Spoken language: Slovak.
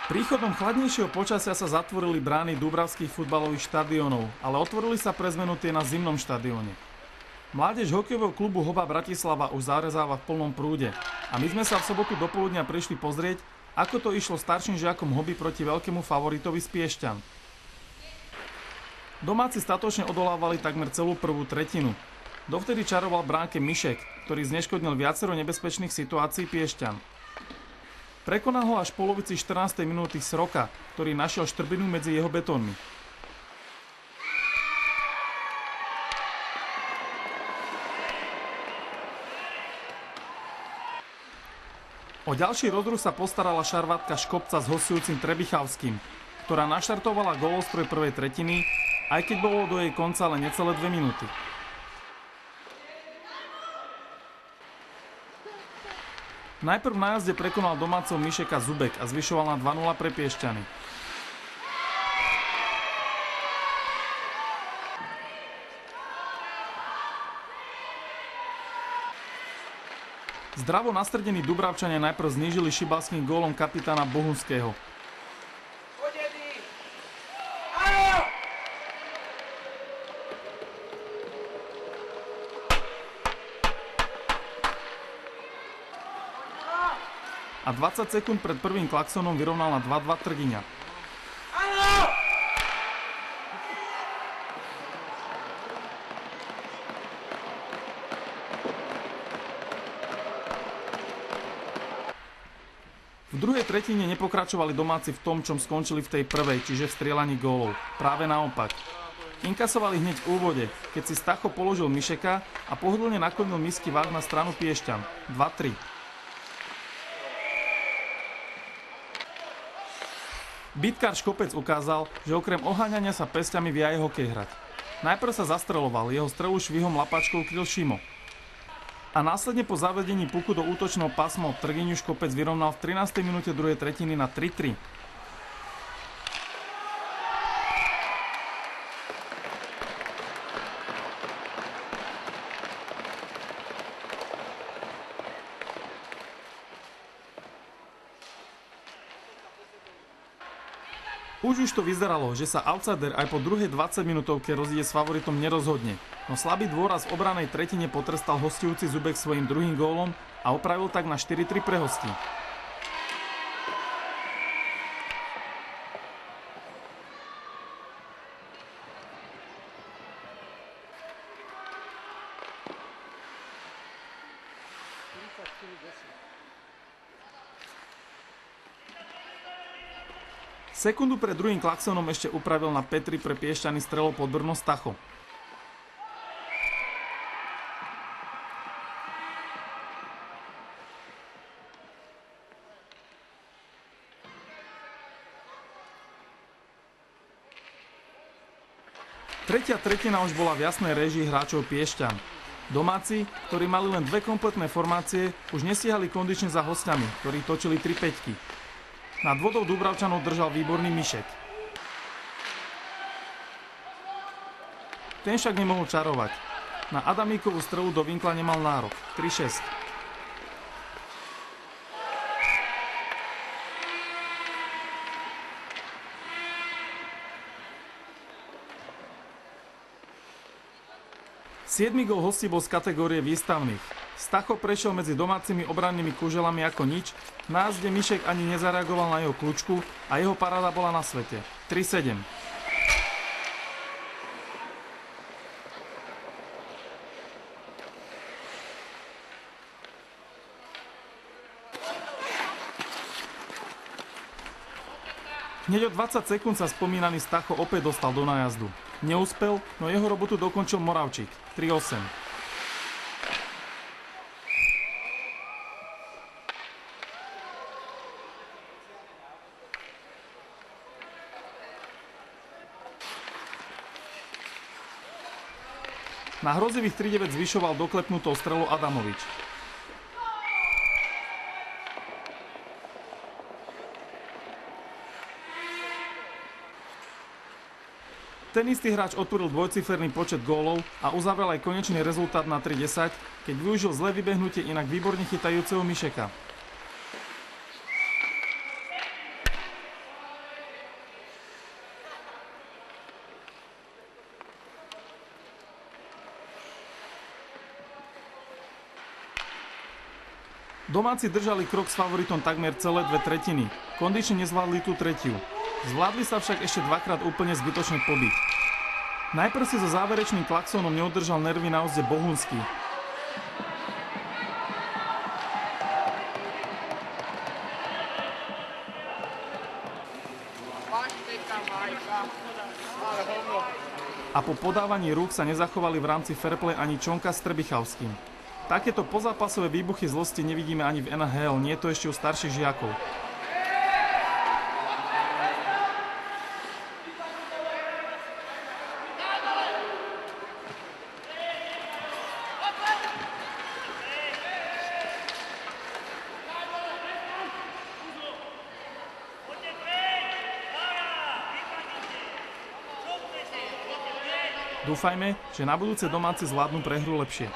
Príchodom chladnejšieho počasia sa zatvorili brány dúbravských futbalových štadiónov, ale otvorili sa pre zmenu tie na zimnom štadióne. Mládež hokejového klubu Hoba Bratislava už zarezáva v plnom prúde a my sme sa v sobotu dopoludnia prišli pozrieť, ako to išlo starším žiakom Hoby proti veľkému favoritovi z Piešťan. Domáci statočne odolávali takmer celú prvú tretinu. Dovtedy čaroval v bránke Mišek, ktorý zneškodnil viacero nebezpečných situácií Piešťan. Prekonal ho až v polovici 14. minúty Sroka, ktorý našiel štrbinu medzi jeho betónmi. O ďalší rozruch sa postarala šarvátka Škopca s hostujúcim Trebichavským, ktorá naštartovala gólostroj prvej tretiny, aj keď bolo do jej konca len necelé 2 minúty. Najprv na jazde prekonal domácov Mišeka Zubek a zvyšoval na 2-0 pre Piešťany. Zdravo nastredení Dubravčania najprv znížili šibalským gólom kapitána Bohunského. A 20 sekúnd pred prvým klaksonom vyrovnal na 2-2 Trgiňa. V druhej tretine nepokračovali domáci v tom, čom skončili v tej prvej, čiže v strieľaní gólov. Práve naopak. Inkasovali hneď v úvode, keď si Stacho položil Mišeka a pohodlne naklonil misky váh na stranu Piešťan. 2-3. Bytkár Škopec ukázal, že okrem oháňania sa pesťami vie aj hokej hrať. Najprv sa zastreľoval, jeho strelu švihom lapačkou kryl Šimo. A následne po zavedení puku do útočného pásma od Trgyňu Škopec vyrovnal v 13. minúte druhej tretiny na 3-3. Už to vyzeralo, že sa outsider aj po druhej 20 minútovke rozíde s favoritom nerozhodne, no slabý dôraz v obranej tretine potrestal hostujúci Zubek svojím druhým gólom a opravil tak na 4-3 pre hostí. Sekundu pred druhým klaksonom ešte upravil na Petri pre Piešťany strelou pod Brno Stacho. Tretia tretina už bola v jasnej réžii hráčov Piešťan. Domáci, ktorí mali len 2 kompletné formácie, už nestiehali kondične za hostiami, ktorí točili 3 päťky. Nad vodou Dubravčanov držal výborný Mišek. Ten však nemohol čarovať. Na Adamíkovú strelu do vinkla nemal nárok. 3-6. Siedmy gól hostí bol z kategórie výstavných. Stacho prešiel medzi domácimi obrannými kuželami ako nič, na jazde Mišek ani nezareagoval na jeho kľúčku a jeho paráda bola na svete. 3-7. Hneď o 20 sekúnd sa spomínaný Stacho opäť dostal do nájazdu. Neúspel, no jeho robotu dokončil Moravčík. 3-8. Na hrozivých 3-9 zvyšoval doklepnutou strelou Adamovič. Ten istý hráč otvoril dvojciferný počet gólov a uzavrel aj konečný rezultát na 3-10, keď využil zlé vybehnutie inak výborne chytajúceho Mišeka. Domáci držali krok s favoritom takmer celé 2/3. Kondične nezvládli tú tretiu. Zvládli sa však ešte dvakrát úplne zbytočne pobiť. Najprv si so záverečným klaxónom neudržal nervy na uzde Bohunský. A po podávaní rúk sa nezachovali v rámci fairplay ani Čonka s Trebichavským. Takéto pozápasové výbuchy zlosti nevidíme ani v NHL, nie je to ešte u starších žiakov. Dúfajme, že na budúce domáci zvládnu prehru lepšie.